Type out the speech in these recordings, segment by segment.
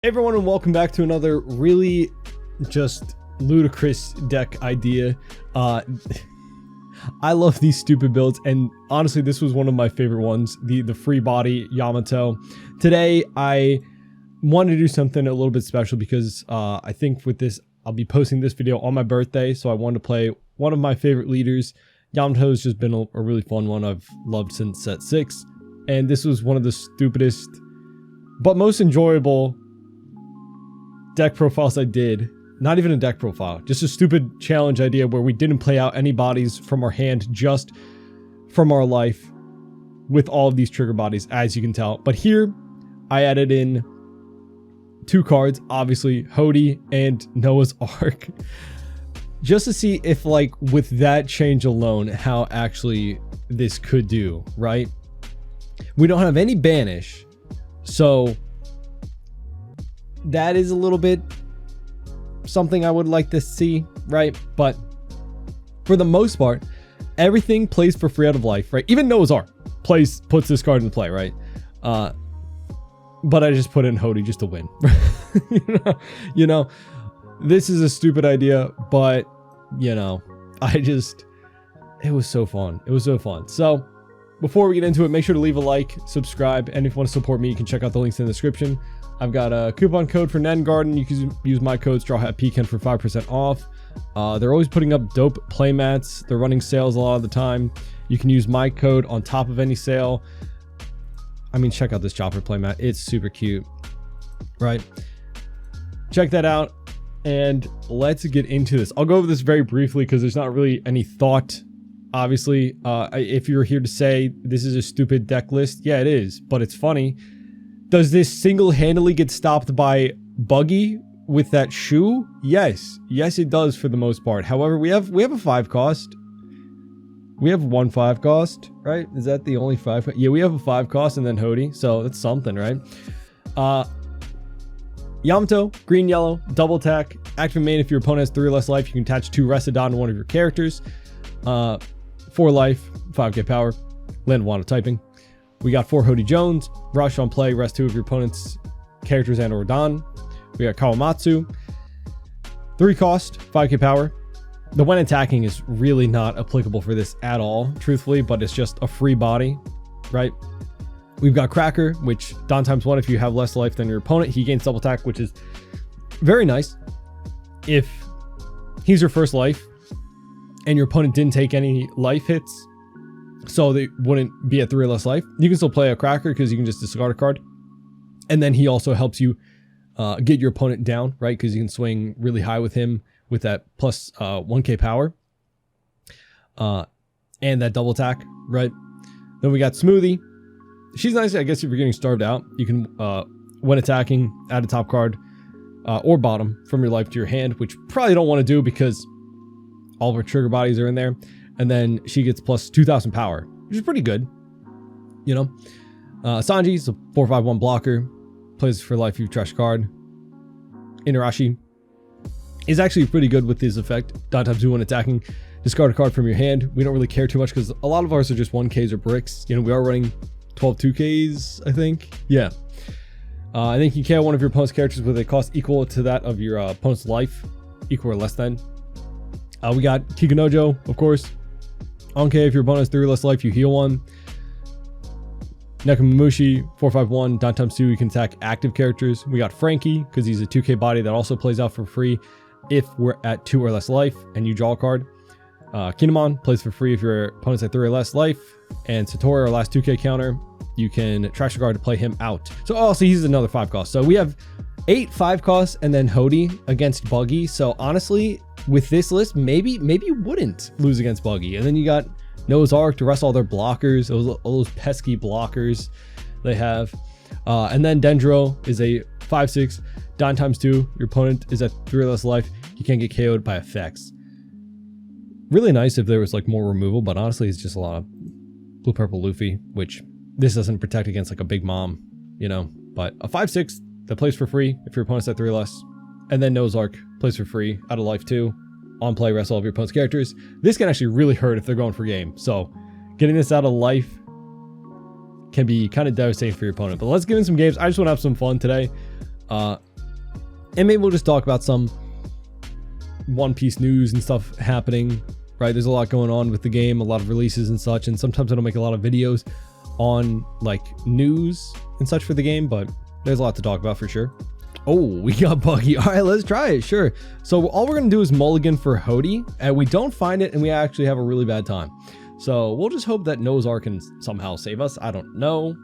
Hey everyone, and welcome back to another really just ludicrous deck idea. I love these stupid builds, and honestly this was one of my favorite ones, the free body Yamato. Today I wanted to do something a little bit special because I think with this I'll be posting this video on my birthday, so I wanted to play one of my favorite leaders. Yamato's just been a really fun one I've loved since set 6, and this was one of the stupidest but most enjoyable deck profiles I did. Not even a deck profile, just a stupid challenge idea where we didn't play out any bodies from our hand, just from our life, with all of these trigger bodies, as you can tell. But here I added in 2 cards, obviously Hody and Noah's Ark, just to see if, like, with that change alone, how actually this could do, right? We don't have any banish, so that is a little bit something I would like to see, right? But for the most part, everything plays for free out of life, right? Even Noah's Ark puts this card in play, right? But I just put in Hody just to win. you know, this is a stupid idea, but you know, it was so fun. It was so fun. So before we get into it, make sure to leave a like, subscribe, and if you want to support me, you can check out the links in the description. I've got a coupon code for Nen Garden. You can use my code StrawHatPecan for 5% off. They're always putting up dope playmats. They're running sales a lot of the time. You can use my code on top of any sale. I mean, check out this Chopper playmat. It's super cute, right? Check that out, and let's get into this. I'll go over this very briefly because there's not really any thought. Obviously, if you're here to say this is a stupid deck list, yeah, it is, but it's funny. Does this single-handedly get stopped by Buggy with that shoe? Yes. Yes, it does for the most part. However, we have a 5 cost. We have 1 5 cost, right? Is that the only 5? Yeah, we have a 5 cost and then Hody, so that's something, right? Yamato, green, yellow, double attack. Active main, if your opponent has 3 or less life, you can attach 2 Resodon to one of your characters. 4 life, 5k power, land 1 of typing. We got 4 Hody Jones, rush on play, rest 2 of your opponent's characters and or Don. We got Kawamatsu, 3 cost, 5k power. The when attacking is really not applicable for this at all, truthfully, but it's just a free body, right? We've got Cracker, which Don times 1 if you have less life than your opponent. He gains double attack, which is very nice. If he's your first life and your opponent didn't take any life hits, so they wouldn't be at 3 or less life, you can still play a Cracker because you can just discard a card. And then he also helps you get your opponent down, right? Because you can swing really high with him with that plus 1k power and that double attack, right? Then we got Smoothie. She's nice, I guess, if you're getting starved out. You can, when attacking, add a top card or bottom from your life to your hand, which you probably don't want to do because all of her trigger bodies are in there. And then she gets plus 2,000 power, which is pretty good, you know. Sanji's a 4/5/1 blocker, plays for life if you trash card. Inarashi is actually pretty good with his effect. Don times 2 when attacking, discard a card from your hand. We don't really care too much because a lot of ours are just 1Ks or bricks. You know, we are running 12 2Ks, I think. Yeah. I think you KO one of your opponent's characters with a cost equal to that of your opponent's life, equal or less than. We got Kikanojo, of course. Okay, if your opponent has 3 or less life, you heal 1. Nekomamushi, 4/5/1, Don times 2, you can attack active characters. We got Frankie, because he's a 2k body that also plays out for free if we're at 2 or less life and you draw a card. Kinemon plays for free if your opponent's at 3 or less life. And Satori, our last 2k counter, you can trash a card to play him out. So also he's another 5 cost. So we have 8 5 costs and then Hody against Buggy. So honestly, with this list, maybe you wouldn't lose against Buggy. And then you got Noah's Ark to rest all their blockers, all those pesky blockers they have. And then Dendro is a 5/6, Don times 2. Your opponent is at 3 or less life. You can't get KO'd by effects. Really nice if there was like more removal, but honestly, it's just a lot of blue purple Luffy, which this doesn't protect against like a big mom, you know. But a 5/6 that plays for free if your opponent's at 3 or less. And then Noah's Ark plays for free out of life 2. On play, rest all of your opponent's characters. This can actually really hurt if they're going for game. So getting this out of life can be kind of devastating for your opponent. But let's get in some games. I just want to have some fun today. And maybe we'll just talk about some One Piece news and stuff happening, right? There's a lot going on with the game, a lot of releases and such, and sometimes I don't make a lot of videos on like news and such for the game, but there's a lot to talk about for sure. Oh, we got Buggy. All right, let's try it. Sure. So all we're going to do is mulligan for Hody, and we don't find it, and we actually have a really bad time. So we'll just hope that Nozar can somehow save us. I don't know.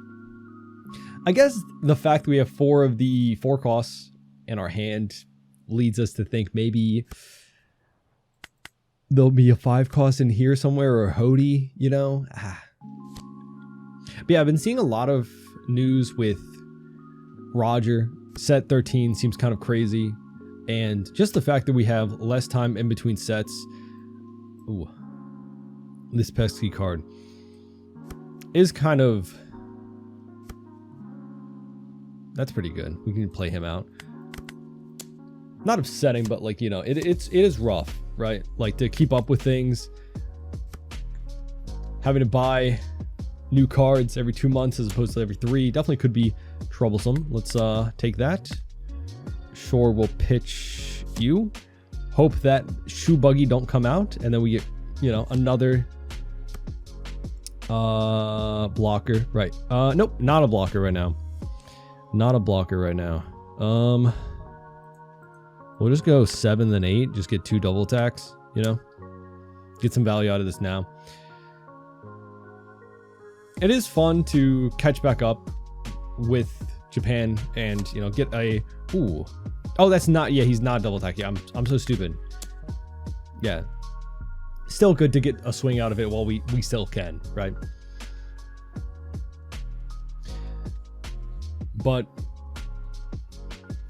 I guess the fact that we have 4 of the 4 costs in our hand leads us to think maybe there'll be a 5 cost in here somewhere, or Hody, you know? But yeah, I've been seeing a lot of news with Roger. Set 13 seems kind of crazy, and just the fact that we have less time in between sets. Ooh, this pesky card is kind of, that's pretty good. We can play him out. Not upsetting, but like, you know, it is rough, right? Like to keep up with things, having to buy new cards every 2 months as opposed to every 3 definitely could be troublesome. Let's take that. Sure, we'll pitch you. Hope that Shoe Buggy don't come out, and then we get, you know, another blocker. Right. Nope, not a blocker right now. Not a blocker right now. We'll just go 7 then 8. Just get 2 double attacks, you know? Get some value out of this now. It is fun to catch back up with Japan and, you know, get a... Ooh. Oh, that's not... Yeah, he's not double attack. Yeah, I'm so stupid. Yeah. Still good to get a swing out of it while we still can, right? But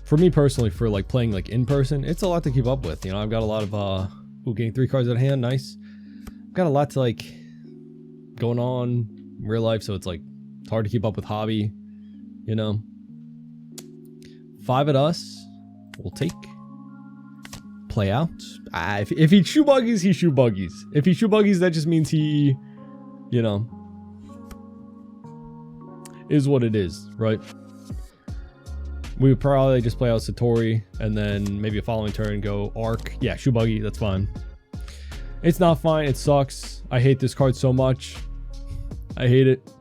for me personally, for like playing like in person, it's a lot to keep up with. You know, I've got a lot of getting 3 cards at hand, nice. I've got a lot to like going on in real life, so it's like it's hard to keep up with hobby, you know. 5 at us, we'll take. Play out. If he shoe buggies, he shoe buggies. If he shoe buggies, that just means he, you know, is what it is, right? We would probably just play out Satori and then maybe a following turn go Arc. Yeah, shoe buggy, that's fine. It's not fine, it sucks. I hate this card so much. I hate it.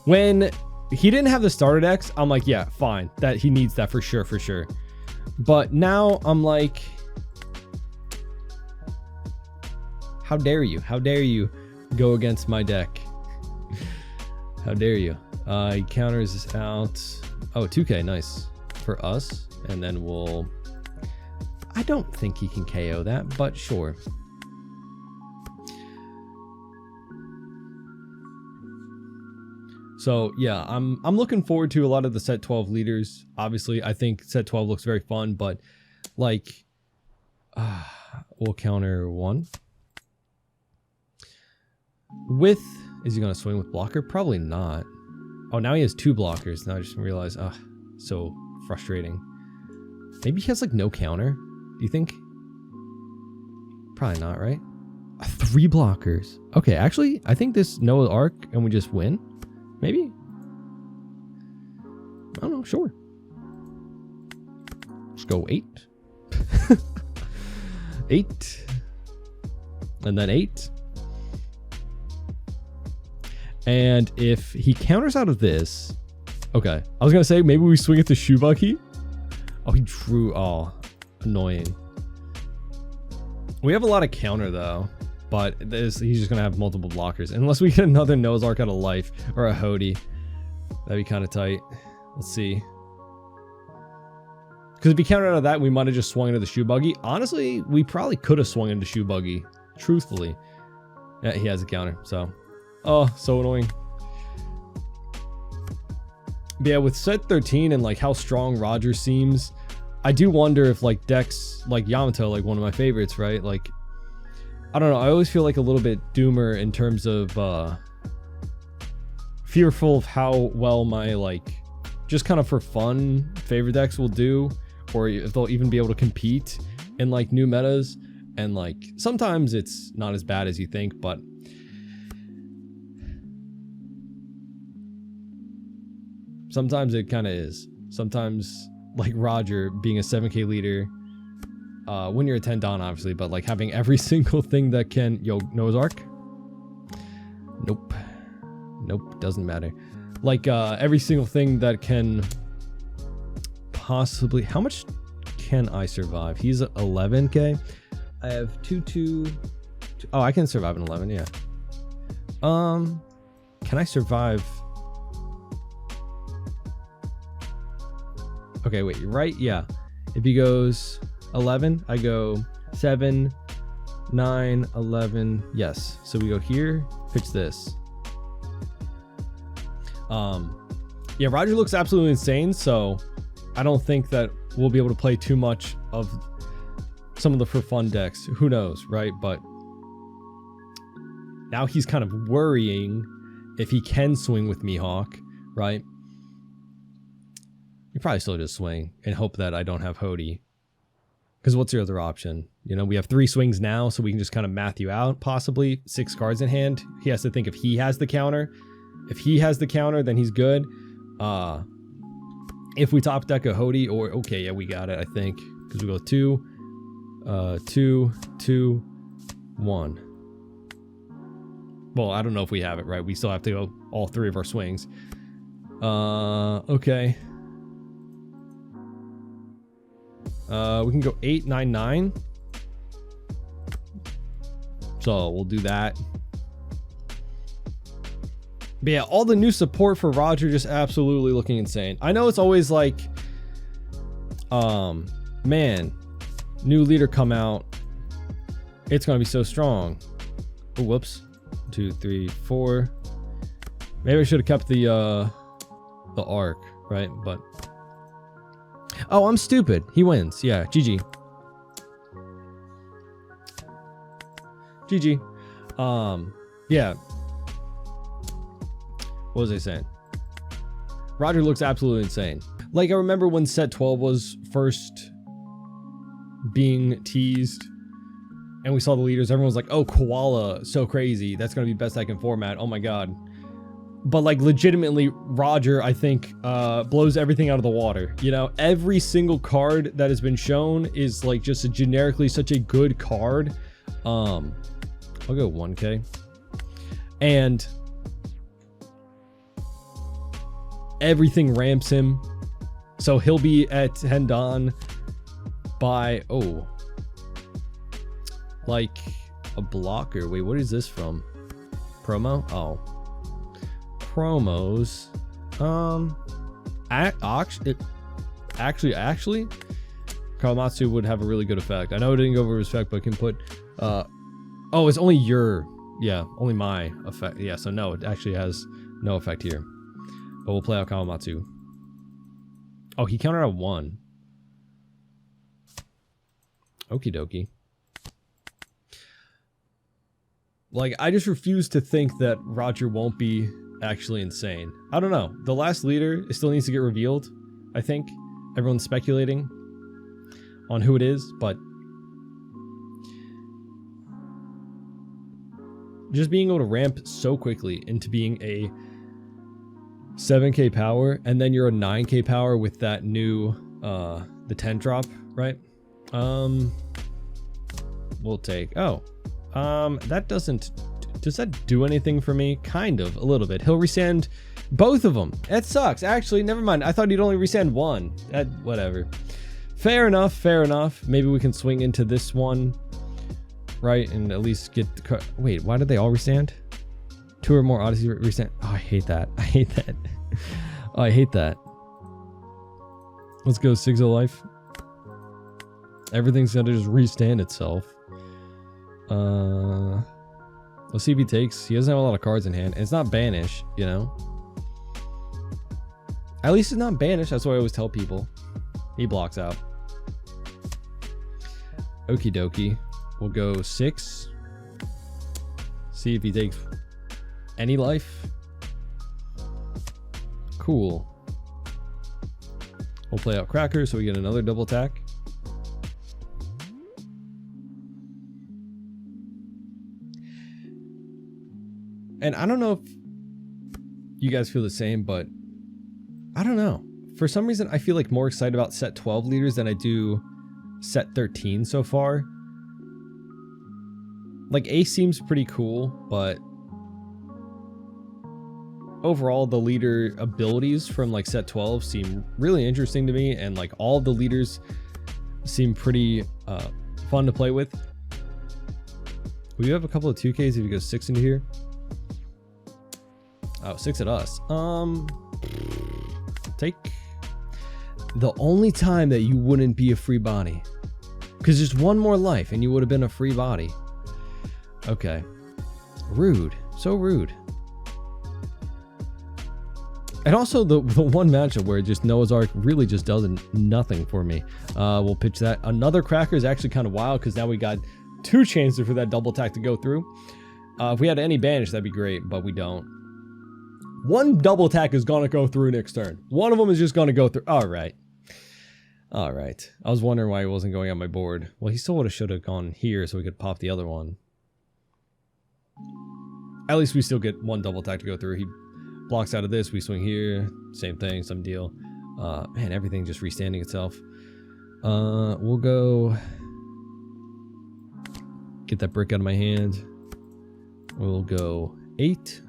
When he didn't have the starter decks, I'm like, yeah, fine. That he needs that for sure, for sure. But now I'm like, how dare you? How dare you go against my deck? How dare you? He counters this out. Oh, 2k, nice. For us. And then we'll... I don't think he can KO that, but sure. So yeah, I'm looking forward to a lot of the set 12 leaders. Obviously, I think set 12 looks very fun, but like, we'll counter 1. With, is he gonna swing with blocker? Probably not. Oh, now he has 2 blockers. Now I just realized, so frustrating. Maybe he has like no counter. Do you think? Probably not, right? 3 blockers. Okay, actually, I think this Noah Arc and we just win. Maybe? I don't know, sure. Let's go 8. 8. And then 8. And if he counters out of this... Okay, I was going to say, maybe we swing it to Shoe Buggy. Oh, he drew... Oh, annoying. We have a lot of counter, though. But he's just going to have multiple blockers. Unless we get another Nose Arc out of life. Or a Hody. That'd be kind of tight. Let's see. Because if he countered out of that, we might have just swung into the Shoe Buggy. Honestly, we probably could have swung into Shoe Buggy. Truthfully. Yeah, he has a counter. So. Oh, so annoying. But yeah, with set 13 and like how strong Roger seems, I do wonder if like decks like Yamato, like one of my favorites, right? Like, I don't know. I always feel like a little bit doomer in terms of fearful of how well my like just kind of for fun favorite decks will do, or if they'll even be able to compete in like new metas. And like sometimes it's not as bad as you think, but sometimes it kind of is. Sometimes like Roger being a 7k leader when you're a 10 Don, obviously, but like having every single thing that can... Yo, Noah's Ark? Nope. Nope, doesn't matter. Like every single thing that can possibly... How much can I survive? He's 11k. I have 2. Oh, I can survive an 11, yeah. Can I survive? Okay, wait, you're right? Yeah. If he goes 11, I go 7, 9, 11. Yes. So we go here, pitch this. Yeah, Roger looks absolutely insane, so I don't think that we'll be able to play too much of some of the for fun decks. Who knows, right? But now he's kind of worrying if he can swing with Mihawk, right? You probably still just swing and hope that I don't have Hody. Because what's your other option? You know, we have 3 swings now, so we can just kind of math you out, possibly. 6 cards in hand. He has to think if he has the counter. If he has the counter, then he's good. If we top deck a Hody, or... Okay, yeah, we got it, I think. Because we go 2, 2, 2, 1. Well, I don't know if we have it, right? We still have to go all 3 of our swings. Okay. We can go 8, 9, 9. So we'll do that. But yeah, all the new support for Roger just absolutely looking insane. I know it's always like, man, new leader come out. It's gonna be so strong. Oh, whoops. 2, 3, 4. Maybe I should have kept the arc, right? But oh, I'm stupid. He wins. Yeah, GG. GG. Yeah. What was I saying? Roger looks absolutely insane. Like, I remember when set 12 was first being teased and we saw the leaders, everyone was like, oh, Koala, so crazy. That's going to be best I can format. Oh my God. But like legitimately, Roger, I think, blows everything out of the water. You know, every single card that has been shown is like just a generically such a good card. I'll go 1k. And everything ramps him. So he'll be at 10 Don by, oh, like a blocker. Wait, what is this from? Promo? Oh. Promos. Actually, Kawamatsu would have a really good effect. I know it didn't go over his effect, but can put, oh, it's only your, yeah, only my effect. Yeah, so no, it actually has no effect here. But we'll play out Kawamatsu. Oh, he countered at 1. Okie dokie. Like, I just refuse to think that Roger won't be actually insane. I don't know. The last leader still needs to get revealed, I think. Everyone's speculating on who it is, but just being able to ramp so quickly into being a 7k power, and then you're a 9k power with that new the 10 drop, right? We'll take, oh, that doesn't, does that do anything for me? Kind of, a little bit. He'll resend both of them. That sucks. Actually, never mind. I thought he'd only resend 1. Whatever. Fair enough, fair enough. Maybe we can swing into this one, right? And at least get the wait, why did they all resend? 2 or more Odyssey resend. Oh, I hate that. I hate that. Oh, I hate that. Let's go, Sigzo Life. Everything's gonna just restand itself. Let's see if he takes. He doesn't have a lot of cards in hand. And it's not banish, you know? At least it's not banish. That's what I always tell people. He blocks out. Okie dokie. We'll go 6. See if he takes any life. Cool. We'll play out Cracker so we get another double attack. And I don't know if you guys feel the same, but I don't know. for some reason, I feel like more excited about set 12 leaders than I do set 13 so far. Like, Ace seems pretty cool, but overall, the leader abilities from like set 12 seem really interesting to me, and like all the leaders seem pretty fun to play with. We do have a couple of 2Ks if you go 6 into here. Oh, 6 at us. Take the only time that you wouldn't be a free body, because just one more life and you would have been a free body. Okay. Rude. So rude. And also the one matchup where just Noah's Ark really just does nothing for me. We'll pitch that. Another cracker is actually kind of wild, because now we got 2 chances for that double attack to go through. If we had any banish, that'd be great, but we don't. 1 double attack is gonna go through next turn. One of them is just gonna go through. All right. All right. I was wondering why he wasn't going on my board. Well, he still should have gone here so we could pop the other one. At least we still get 1 double attack to go through. He blocks out of this. We swing here. Same thing. Some deal. Man, everything just restanding itself. We'll go get that brick out of my hand. We'll go 8,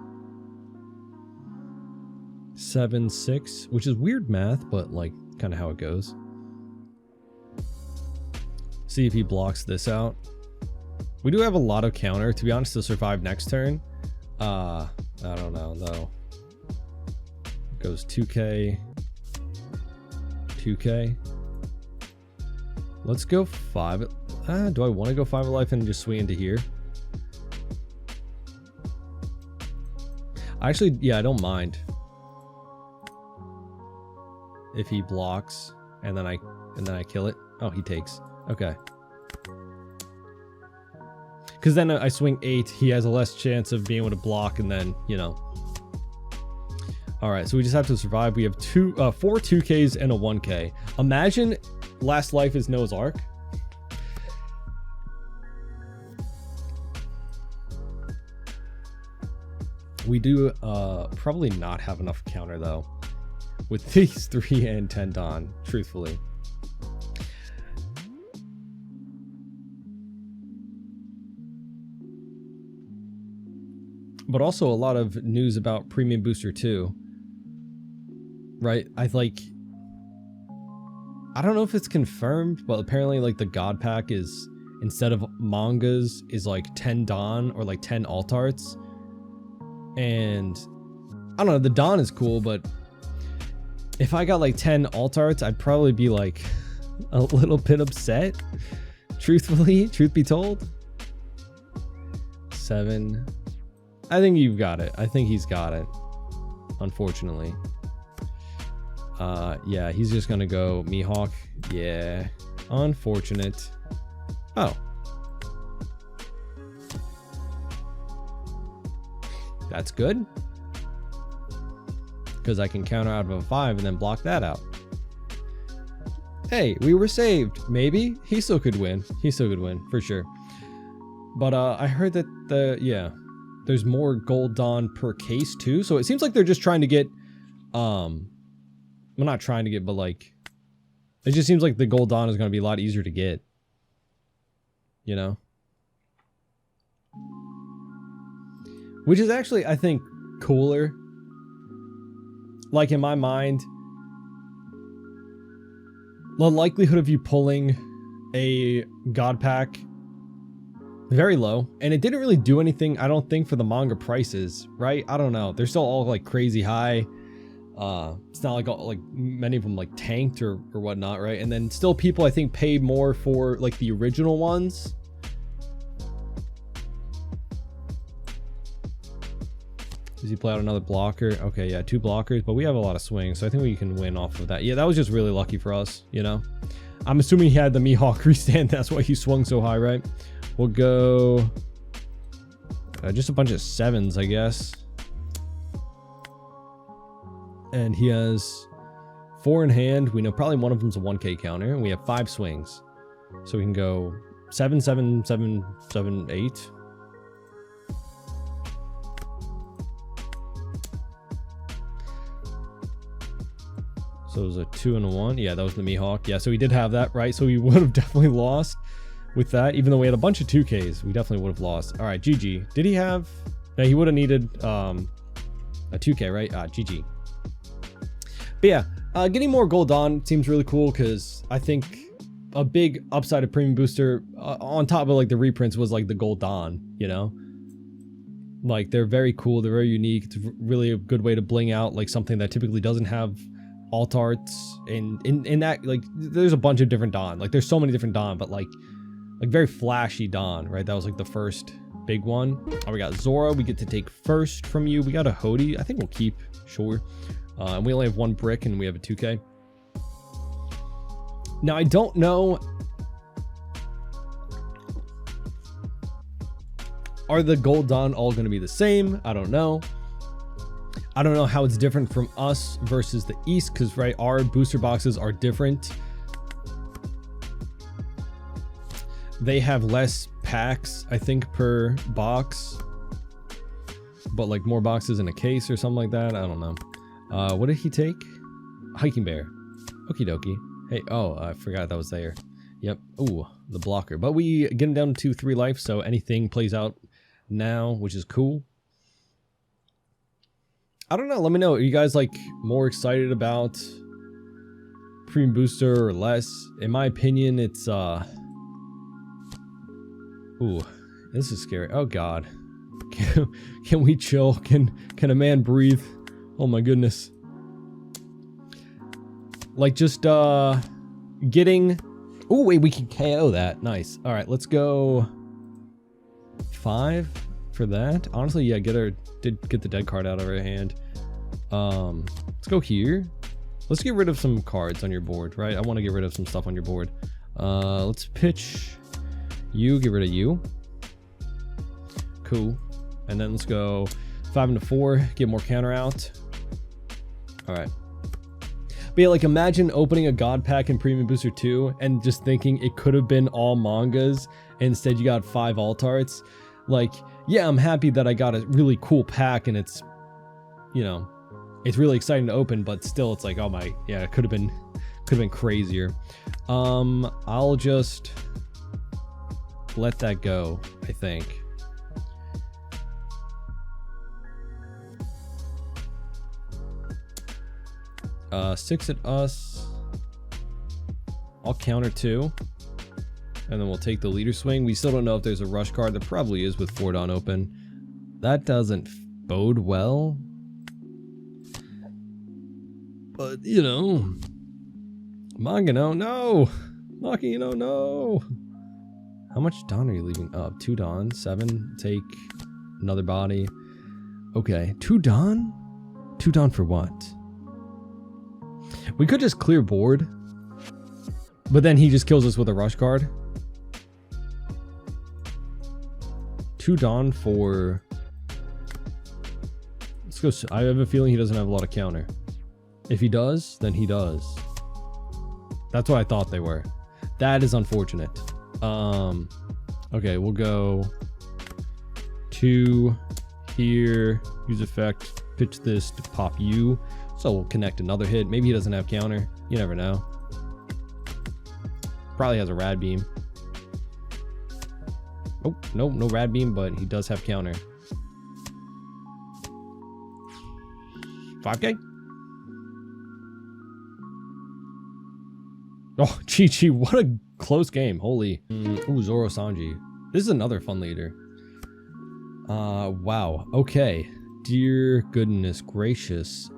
7, 6, which is weird math, but like kind of how it goes. See if he blocks this out. We do have a lot of counter, to be honest, to survive next turn. I don't know though. Goes 2K, 2K. Let's go 5. Do I want to go 5 of life and just swing into here? Actually, yeah, I don't mind if he blocks and then I kill it. Oh, he takes. Okay. Because then I swing 8, he has a less chance of being able to block, and then, you know. Alright, so we just have to survive. We have 4 2Ks and a 1K. Imagine last life is Noah's Ark. We do probably not have enough counter, though, with these 3 and 10 Dawn, truthfully. But also a lot of news about Premium Booster 2. Right? I don't know if it's confirmed, but apparently like the God Pack is, instead of mangas, is like 10 Dawn or like 10 alt arts. And I don't know, the Dawn is cool, but if I got like 10 alt arts, I'd probably be like a little bit upset. Truthfully, truth be told. 7. I think you've got it. I think he's got it. Unfortunately. Yeah, he's just gonna go Mihawk. Yeah. Unfortunate. Oh. That's good. Because I can counter out of a 5 and then block that out. Hey, we were saved. Maybe. He still could win. He still could win, for sure. But I heard that there's more Gold Dawn per case too. So it seems like they're just trying to get, well, not trying to get, but like, it just seems like the Gold Dawn is going to be a lot easier to get. You know? Which is actually, I think, cooler. Like, in my mind, the likelihood of you pulling a God Pack very low, and it didn't really do anything, I don't think, for the manga prices, right? I don't know. They're still all like crazy high. It's not like many of them like tanked or whatnot, right? And then still people, I think, pay more for like the original ones. Does he play out another blocker? Okay, yeah, 2 blockers, but we have a lot of swings, so I think we can win off of that. Yeah, that was just really lucky for us, you know? I'm assuming he had the Mihawk restand, that's why he swung so high, right? We'll go just a bunch of 7s, I guess. And he has 4 in hand. We know probably one of them's a 1K counter, and we have 5 swings. So we can go 7, 7, 7, 7, 8. So it was a 2 and a 1. Yeah, that was the Mihawk. Yeah, so he did have that, right? So he would have definitely lost with that. Even though we had a bunch of 2Ks, we definitely would have lost. All right, GG. Did he have... No, he would have needed a 2K, right? GG. But yeah, getting more Gold Dawn seems really cool because I think a big upside of Premium Booster on top of like the reprints was like the Gold Dawn, you know? Like they're very cool, they're very unique. It's really a good way to bling out like something that typically doesn't have alt arts. And in that, like there's a bunch of different Dawn. Like there's so many different Dawn, but like very flashy Dawn, right? That was like the first big one. Oh, we got Zoro, we get to take first from you. We got a Hody, I think we'll keep, sure. And we only have 1 brick and we have a 2K. Now I don't know, are the Gold Dawn all going to be the same? I don't know. I don't know how it's different from us versus the East, because right, our booster boxes are different. They have less packs, I think, per box, but like more boxes in a case or something like that. I don't know. What did he take? Hiking Bear. Okie dokie. Hey, oh, I forgot that was there. Yep. Ooh, the blocker. But we get him down to 3 life, so anything plays out now, which is cool. I don't know. Let me know. Are you guys like more excited about Premium Booster or less? In my opinion, it's ooh, this is scary. Oh God. Can we chill? Can a man breathe? Oh my goodness. Like just getting... Oh wait, we can KO that. Nice. All right, let's go 5 for that. Honestly, yeah, get the dead card out of our hand. Let's go here. Let's get rid of some cards on your board, right? I want to get rid of some stuff on your board. Let's pitch you, get rid of you. Cool. And then let's go 5 into 4, get more counter out. All right. But yeah, like imagine opening a God pack in Premium Booster 2 and just thinking it could have been all mangas and instead you got 5 alt arts. Like, yeah, I'm happy that I got a really cool pack and it's, you know, it's really exciting to open, but still it's like, oh my, yeah, it could have been crazier. I'll just let that go, I think. Six at us. I'll counter 2. And then we'll take the leader swing. We still don't know if there's a rush card. There probably is with 4 Dawn open. That doesn't bode well. But, you know. Mangano, no! Makino, no! How much Dawn are you leaving up? 2 Dawn, 7. Take another body. Okay, 2 Dawn? 2 Dawn for what? We could just clear board, but then he just kills us with a rush card. 2 Dawn for... Let's go. I have a feeling he doesn't have a lot of counter. If he does, then he does. That's what I thought they were. That is unfortunate. Okay, we'll go 2 here, use effect, pitch this to pop you. So we'll connect another hit. Maybe he doesn't have counter. You never know. Probably has a rad beam. Oh, no, no rad beam, but he does have counter. 5K? Oh, Chi-Chi, what a close game. Holy. Ooh, Zoro Sanji. This is another fun leader. Wow. Okay. Dear goodness gracious.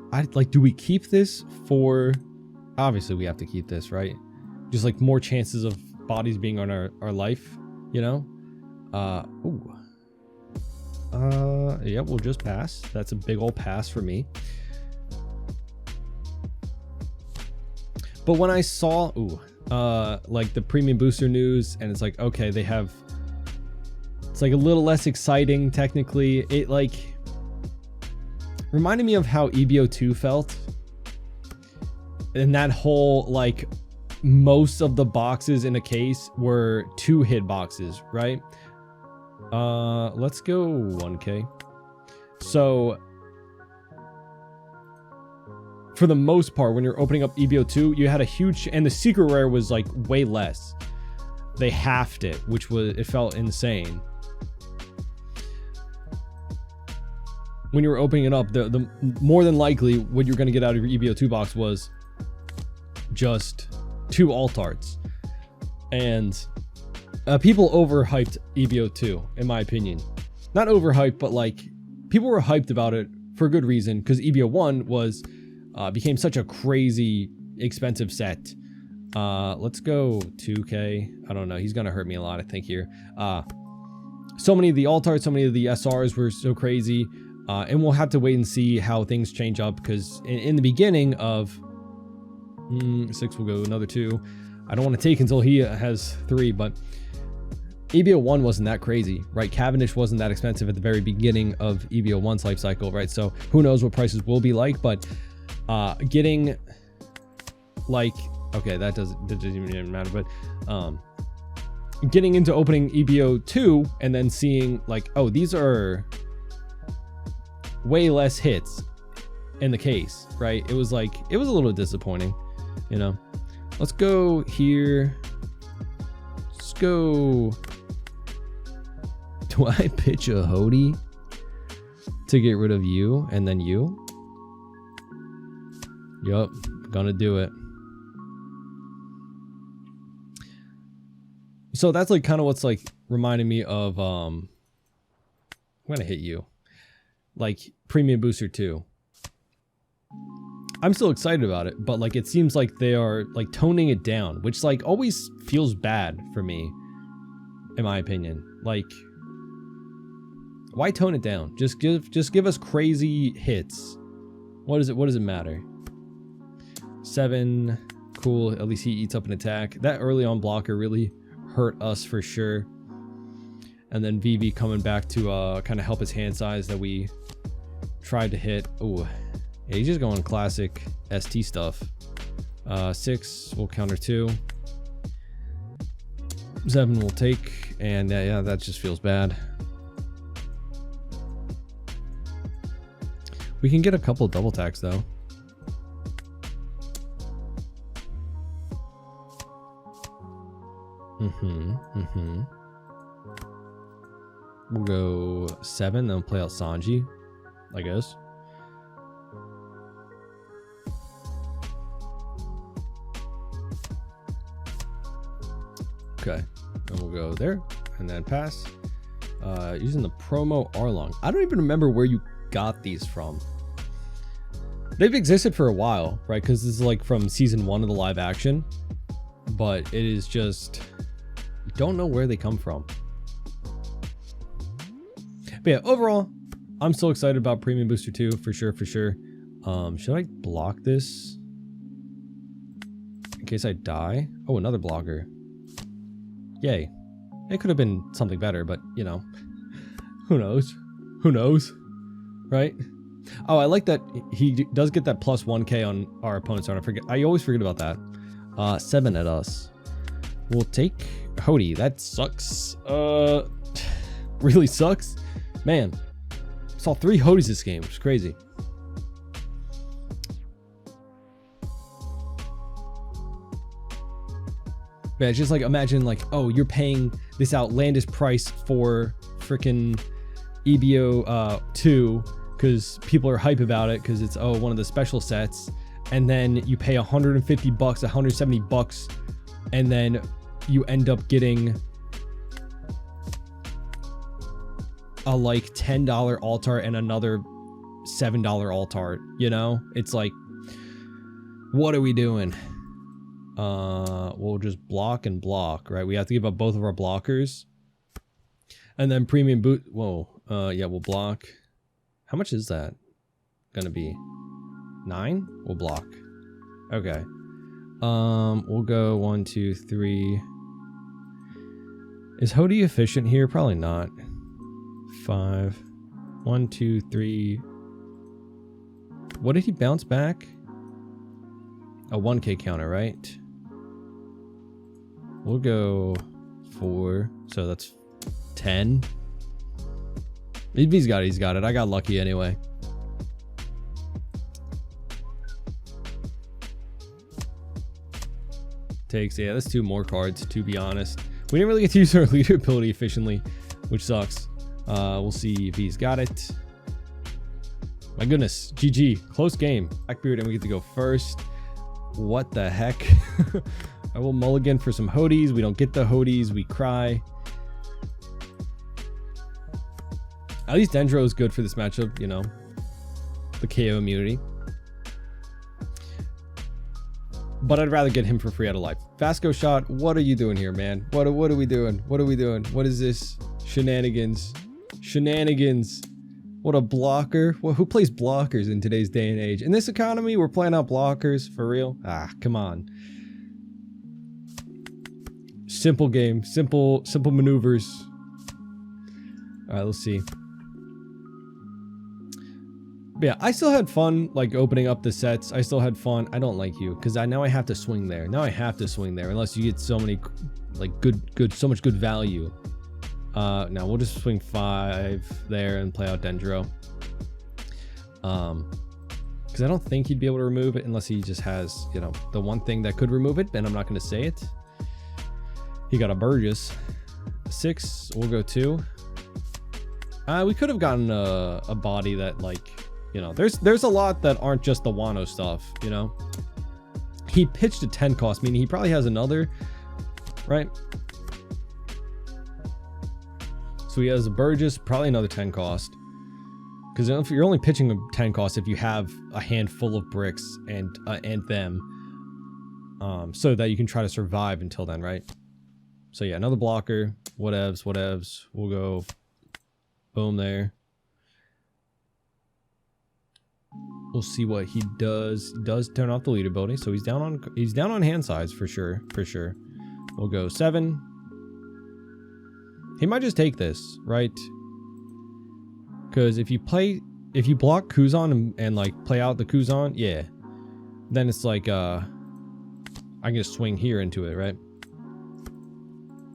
Do we keep this for... Obviously, we have to keep this, right? Just, like, more chances of bodies being on our life, you know? Ooh. Yeah, we'll just pass. That's a big old pass for me. But when I saw... Ooh. Like, the Premium Booster news, and it's like, okay, they have... It's, like, a little less exciting, technically. It, like... Reminded me of how EBO 2 felt. And that whole, like, most of the boxes in a case were 2 hit boxes, right? Let's go 1K. So, for the most part, when you're opening up EBO2, you had a huge, and the secret rare was like way less. They halved it, which was, it felt insane. When you were opening it up, the more than likely what you're going to get out of your EBO2 box was just 2 alt arts. And people overhyped EBO2, in my opinion. Not overhyped, but like people were hyped about it for a good reason, because EBO1 was became such a crazy expensive set. Let's go 2K. I don't know. He's gonna hurt me a lot, I think, here. So many of the alt arts, so many of the SRs were so crazy. And we'll have to wait and see how things change up, because in the beginning of 6, we'll go another 2. I don't want to take until he has 3, but EBO1 wasn't that crazy, right? Cavendish wasn't that expensive at the very beginning of EBO1's life cycle, right? So who knows what prices will be like, but getting like, okay, that doesn't even matter, but getting into opening EBO2 and then seeing like, oh, these are way less hits in the case, right? It was like, it was a little disappointing, you know. Let's go here. Let's go. Do I pitch a Hody to get rid of you and then you? Yup, gonna do it. So that's like kind of what's like reminding me of I'm gonna hit you. Like Premium Booster 2. I'm still excited about it, but like it seems like they are like toning it down, which like always feels bad for me, in my opinion. Like, why tone it down? Just give us crazy hits. What does it matter? 7, cool. At least he eats up an attack. That early on blocker really hurt us for sure. And then VV coming back to kind of help his hand size that we tried to hit. Oh, yeah, he's just going classic ST stuff. 6 will counter 2. 7 will take, and yeah, that just feels bad. We can get a couple double attacks though. We'll go 7, then play out Sanji, I guess. Okay, and we'll go there, and then pass. Using the promo Arlong. I don't even remember where you got these from. They've existed for a while, right? Because this is like from season 1 of the live action, but it is just, don't know where they come from. But yeah, overall, I'm still excited about Premium Booster 2 for sure, should I block this in case I die? Oh, another blocker. Yay. It could have been something better, but you know, who knows, right? Oh, I like that he does get that plus 1k on our opponent's turn. I always forget about that. 7 at us. We'll take Hody. That sucks. Really sucks. Man, saw 3 Hodys this game, which is crazy. Man, it's just like, imagine like, oh, you're paying this outlandish price for freaking EBO 2 because people are hype about it because it's, oh, one of the special sets, and then you pay $150, $170, and then you end up getting a like $10 alt art and another $7 alt art, you know? It's like, what are we doing? We'll just block and block, right? We have to give up both of our blockers. And then premium boot. Whoa. Yeah, we'll block. How much is that gonna be? 9? We'll block. Okay. We'll go 1, 2, 3. Is Hody efficient here? Probably not. 5. 1, 2, 3. What did he bounce back? A 1k counter, right? We'll go 4. So that's 10. If he's got it, he's got it. I got lucky anyway. takes. Yeah, that's 2 more cards, to be honest. We didn't really get to use our leader ability efficiently, which sucks. We'll see if he's got it. My goodness, GG, close game. Blackbeard, and we get to go first. What the heck? I will mulligan for some Hodies. We don't get the Hodies, we cry. At least Dendro is good for this matchup, you know, the KO immunity. But I'd rather get him for free out of life. Vasco shot, what are you doing here, man? What are we doing? What are we doing? What is this? Shenanigans. Shenanigans. What a blocker. Well, who plays blockers in today's day and age? In this economy, we're playing out blockers, for real? Ah, come on. Simple game. Simple maneuvers. Alright, let's see. But yeah, I still had fun, like, opening up the sets. I still had fun. I don't like you, because now I have to swing there. Now I have to swing there, unless you get so many, like, so much good value. Now we'll just swing 5 there and play out Dendro. Because I don't think he'd be able to remove it unless he just has, you know, the one thing that could remove it, and I'm not going to say it. He got a Burgess. 6, we'll go 2. We could have gotten a body that, like, you know, there's a lot that aren't just the Wano stuff, you know. He pitched a 10 cost, meaning he probably has another, right? So he has a Burgess, probably another 10 cost. Because if you're only pitching a 10 cost if you have a handful of bricks and them, so that you can try to survive until then, right? So yeah, another blocker, whatevs. We'll go boom there. We'll see what he does. He does turn off the lead ability, so he's down on hand size for sure. We'll go 7. He might just take this, right? Because if you block Kuzan and like play out the Kuzan, yeah, then it's like I can just swing here into it, right?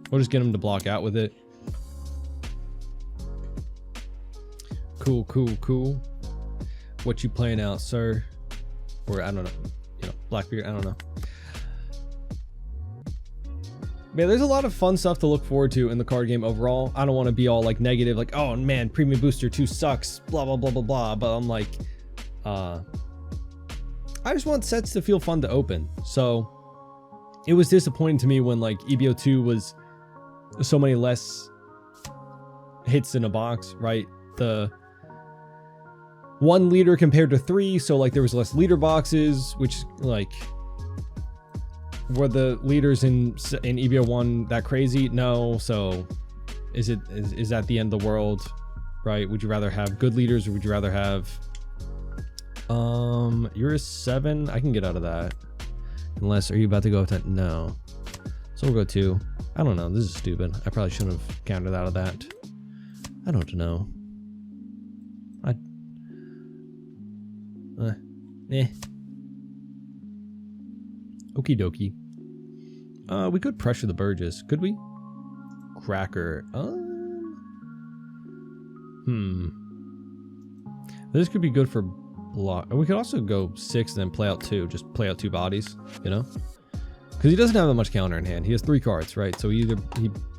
We'll just get him to block out with it. Cool. What you playing out, sir? Or I don't know, you know, Blackbeard, I don't know. Man, there's a lot of fun stuff to look forward to in the card game overall. I don't want to be all like negative, like, oh man, Premium Booster 2 sucks, blah blah blah blah blah. But I'm like, I just want sets to feel fun to open. So it was disappointing to me when like EBO 2 was so many less hits in a box, right? The 1 leader compared to 3, so like there was less leader boxes, which like, were the leaders in EBO 1 that crazy? No. So is that the end of the world, right? Would you rather have good leaders, or would you rather have you're a 7? I can get out of that. Unless, are you about to go with that? No. So we'll go 2. I don't know, this is stupid. I probably shouldn't have counted out of that. I don't know. Okie dokie. We could pressure the Burgess, could we? Cracker. This could be good for block. We could also go 6 and then play out 2. Just play out 2 bodies, you know? Because he doesn't have that much counter in hand. He has 3 cards, right? So he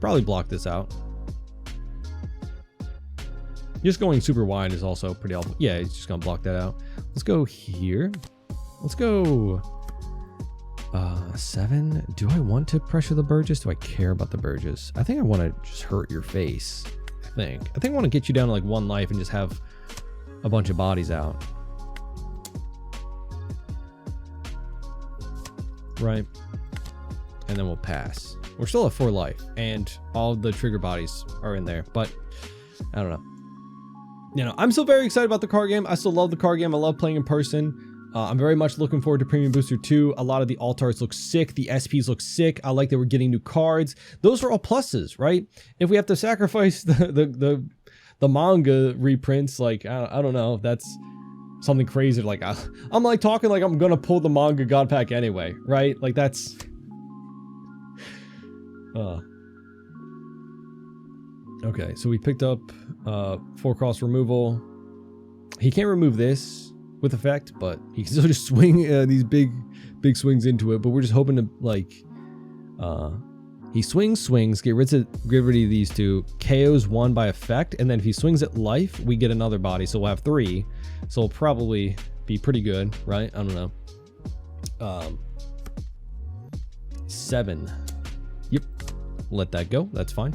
probably blocked this out. Just going super wide is also pretty helpful. Yeah, he's just gonna block that out. Let's go here. Let's go 7. Do I want to pressure the Burgess? Do I care about the Burgess? I think I want to just hurt your face. I think I want to get you down to like 1 life and just have a bunch of bodies out. Right. And then we'll pass. We're still at 4 life and all the trigger bodies are in there, but I don't know. You know, I'm still very excited about the card game. I still love the card game. I love playing in person. I'm very much looking forward to Premium Booster 2. A lot of the alt arts look sick. The SPs look sick. I like that we're getting new cards. Those are all pluses, right? If we have to sacrifice the manga reprints, like, I don't know if that's something crazy. Like, I'm like talking like I'm going to pull the manga God Pack anyway, right? Like, that's... Okay, so we picked up 4 cross removal. He can't remove this with effect, but he can still just swing these big swings into it. But we're just hoping to like He swings, get rid of these two, KOs one by effect, and then if he swings at life, we get another body, so we'll have 3. So it'll probably be pretty good, right? I don't know. 7. Yep. Let that go. That's fine.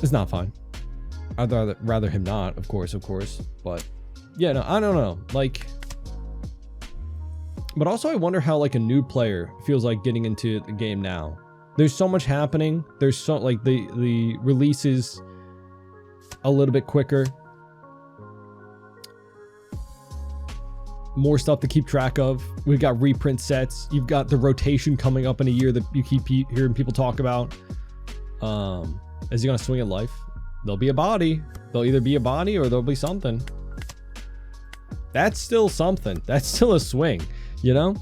It's not fine. I'd rather him not, of course. But yeah, no, I don't know. Like, but also I wonder how like a new player feels like getting into the game now. There's so much happening. There's so like the release is a little bit quicker. More stuff to keep track of. We've got reprint sets. You've got the rotation coming up in a year that you keep hearing people talk about. Is he gonna swing at life? There'll be a body. There'll either be a body or there'll be something. That's still something. That's still a swing, you know?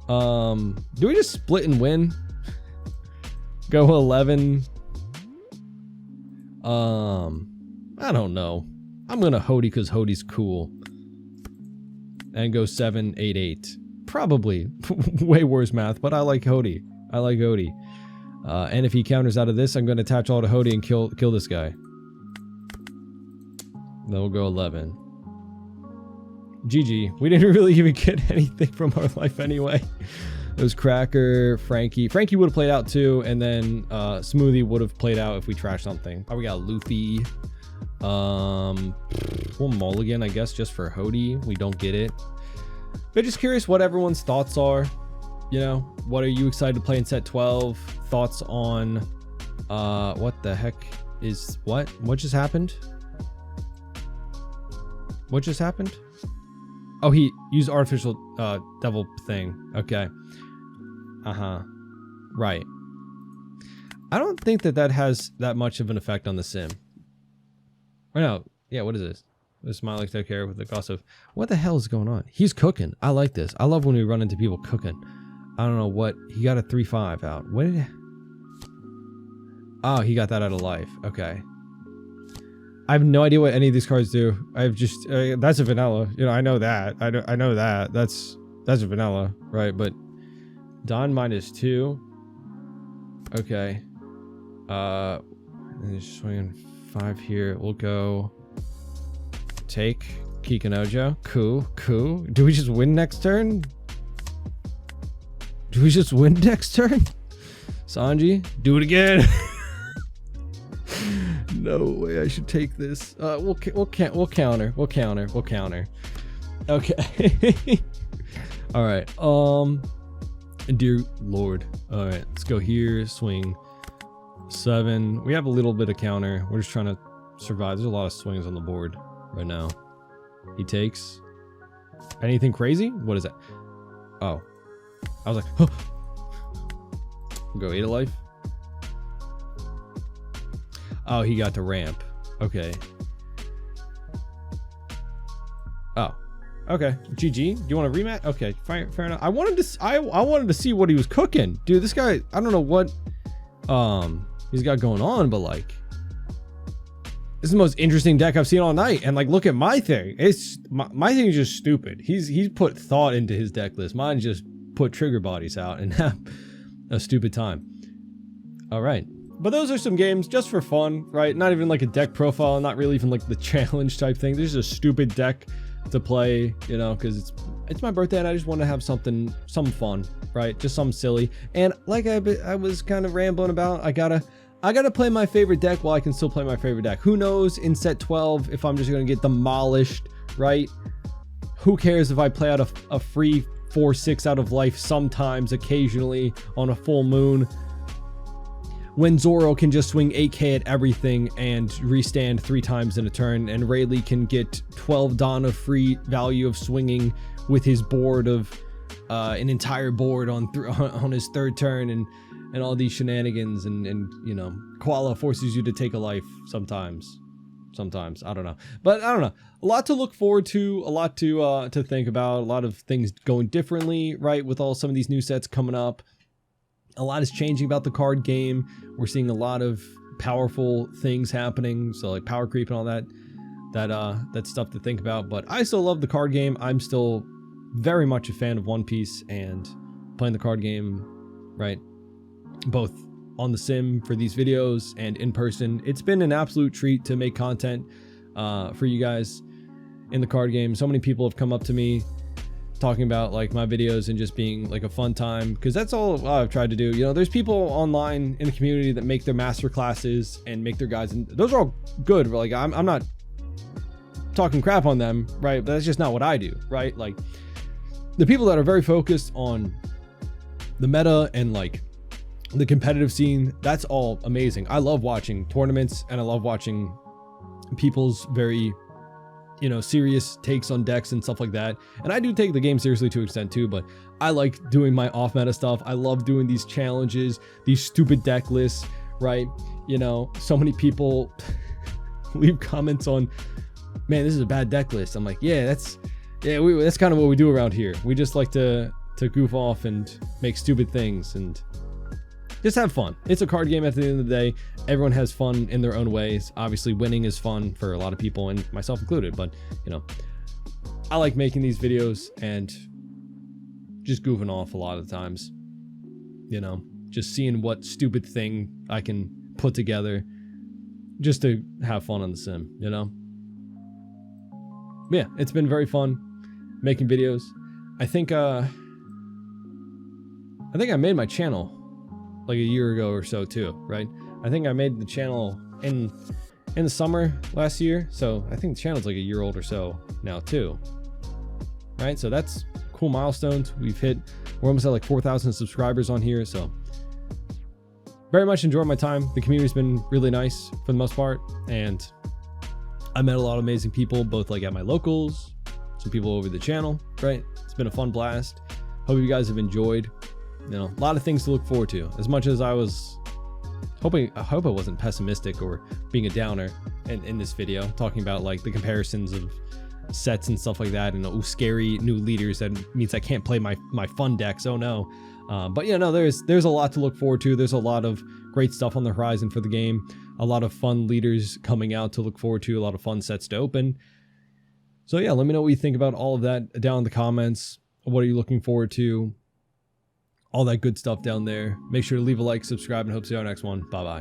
Do we just split and win? Go 11. I don't know. I'm gonna Hody because Hody's cool. And go 7, 8, 8. Probably way worse math, but I like Hody. And if he counters out of this, I'm gonna attach all to Hody and kill this guy. Then we'll go 11. GG. We didn't really even get anything from our life anyway. It was Cracker, Frankie. Frankie would have played out too, and then Smoothie would have played out if we trashed something. Oh, we got Luffy. We'll mulligan, I guess, just for Hody. We don't get it. But just curious what everyone's thoughts are. You know, what are you excited to play in set 12? Thoughts on what the heck is what? What just happened? What just happened? Oh, he used artificial devil thing. Okay. Right. I don't think that has that much of an effect on the sim. Or no. Yeah, what is this? The smiley took care with the gossip. What the hell is going on? He's cooking. I like this. I love when we run into people cooking. I don't know what. He got a 3-5 out. What did he... Oh, he got that out of life. Okay. I have no idea what any of these cards do. I've just... that's a vanilla. You know, I know that. I know that. That's a vanilla, right? But... Don -2. Okay. And just swinging 5 here. We'll go... Take Kikanojo. Cool. Do we just win next turn? Sanji, do it again. No way I should take this. We'll counter. Okay. All right. Dear Lord. All right. Let's go here. Swing 7. We have a little bit of counter. We're just trying to survive. There's a lot of swings on the board right now. He takes. Anything crazy? What is that? Oh. I was like, huh. Go 8 of life. Oh, he got to ramp. Okay. Oh. Okay. GG. Do you want to rematch? Okay. Fair enough. I wanted to see what he was cooking. Dude, this guy, I don't know what he's got going on, but like, this is the most interesting deck I've seen all night. And like, look at my thing. It's my thing is just stupid. He's put thought into his deck list. Mine just put trigger bodies out and have a stupid time. All right. But those are some games just for fun, right? Not even like a deck profile, not really even like the challenge type thing. This is a stupid deck to play, you know, because it's my birthday and I just want to have some fun, right? Just something silly. And like I was kind of rambling about, I gotta play my favorite deck while I can still play my favorite deck. Who knows in set 12 if I'm just gonna get demolished, right? Who cares if I play out a free 4-6 out of life sometimes, occasionally on a full moon, when Zoro can just swing 8k at everything and restand 3 times in a turn, and Rayleigh can get 12 Dawn of free value of swinging with his board of an entire board on his 3rd turn, and all these shenanigans, and you know, Koala forces you to take a life sometimes. I don't know, but I don't know. A lot to look forward to, a lot to think about, a lot of things going differently, right? With some of these new sets coming up, a lot is changing about the card game. We're seeing a lot of powerful things happening, so like power creep and all that stuff to think about. But I still love the card game. I'm still very much a fan of One Piece and playing the card game, right? both on the sim for these videos and in person. It's been an absolute treat to make content for you guys in the card game. So many people have come up to me talking about like my videos and just being like a fun time, because that's all I've tried to do. You know, there's people online in the community that make their master classes and make their guides, and those are all good. Like I'm not talking crap on them, right? But that's just not what I do, right? Like the people that are very focused on the meta and like the competitive scene, that's all amazing. I love watching tournaments and I love watching people's very, you know, serious takes on decks and stuff like that. And I do take the game seriously to an extent too, but I like doing my off meta stuff. I love doing these challenges, these stupid deck lists, right? You know, so many people leave comments on, man, this is a bad deck list. I'm like, yeah, that's kind of what we do around here. We just like to goof off and make stupid things and just have fun. It's a card game at the end of the day. Everyone has fun in their own ways. Obviously, winning is fun for a lot of people, and myself included. But, you know, I like making these videos and just goofing off a lot of the times. You know, just seeing what stupid thing I can put together just to have fun on the sim, you know? Yeah, it's been very fun making videos. I think I made my channel like a year ago or so too, right? I think I made the channel in the summer last year, so I think the channel's like a year old or so now too, right? So that's cool milestones. We're almost at like 4,000 subscribers on here, so very much enjoyed my time. The community's been really nice for the most part, and I met a lot of amazing people, both like at my locals, some people over the channel, right? It's been a fun blast. Hope you guys have enjoyed. You know, a lot of things to look forward to. As much as I was hoping, I hope I wasn't pessimistic or being a downer in this video, talking about like the comparisons of sets and stuff like that, and scary new leaders, that means I can't play my fun decks. Oh no. But yeah, no, there's a lot to look forward to. There's a lot of great stuff on the horizon for the game. A lot of fun leaders coming out to look forward to. A lot of fun sets to open. So yeah, let me know what you think about all of that down in the comments. What are you looking forward to? All that good stuff down there. Make sure to leave a like, subscribe, and hope to see you on our next one. Bye-bye.